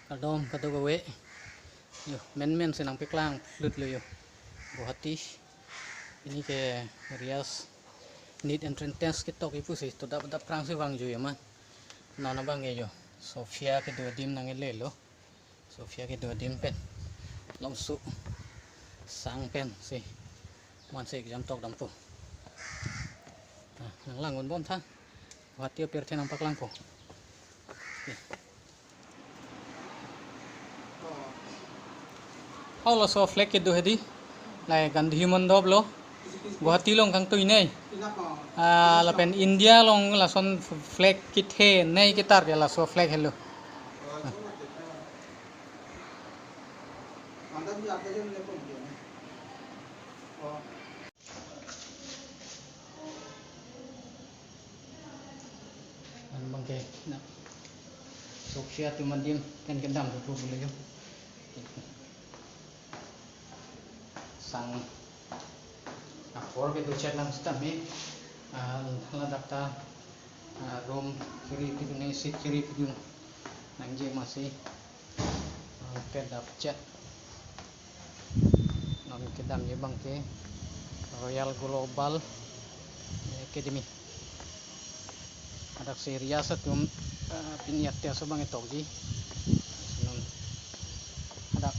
kadom kado gawe yo men senang piklang lut lo yo buhati ini ke Rias need entrance test kitok ipu sih to dapat perang sih bang jo ya man nana bang yo Sofia ke dua dim nang lo Sofia ke dua dim pen langsung sang pen sih man sih jam tok dampu nang langun bon thang buhati per senang paklang po Halo so flag ke dua di lai Gandhi mandop lo Guwahati long kang tu ini lapen India long lason flag kithe nei kitar ya la so flag hello bangke na Sofia tu mandim kan kendam tu boleh yo sang for ke tu chat lang sta me la dakta room kiri kiri sit kiri kiri nang je masih ke dap chat non kedam je bangke Royal Global Academy ada serias tu piniat dia sebang itu ji ada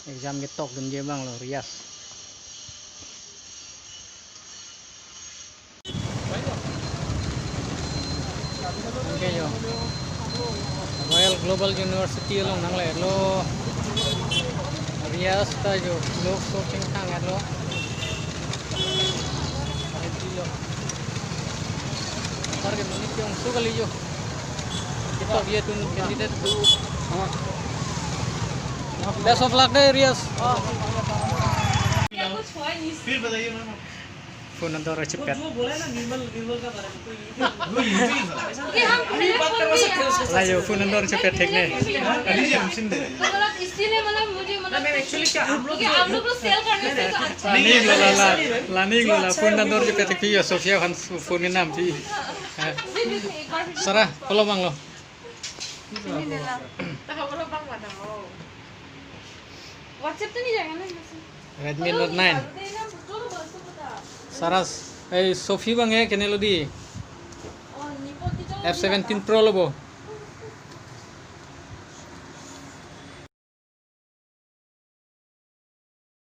exam ketok dan je bang lo Rias oke yo Royal Global University long nang le lo Rias ta jo lo so ching thang lo par ke muni kyong su kali jo kita dia tu candidate tu best of luck deh Rias फिर बताइए ma'am phone number अच्छे पे वो बोला ना निर्मल का बारे में कोई ओके हम बात करवा सकते हैं उसके साथ लाइयो फोन नंबर अच्छे पे ठीक नहीं लीजिए हम सिंध तो मतलब इसीलिए मतलब मुझे मतलब मैं एक्चुअली क्या हम लोग को सेल करने से तो अच्छा नहीं ला फोन नंबर अच्छे पे ठीक है सोफिया खान फोन के नाम थी सरा follow bang lo tahu follow bang mana lo WhatsApp तो नहीं जाएगा ना Redmi Note 9 Saras Sophie bang ya kene lo di F17 Pro lo bo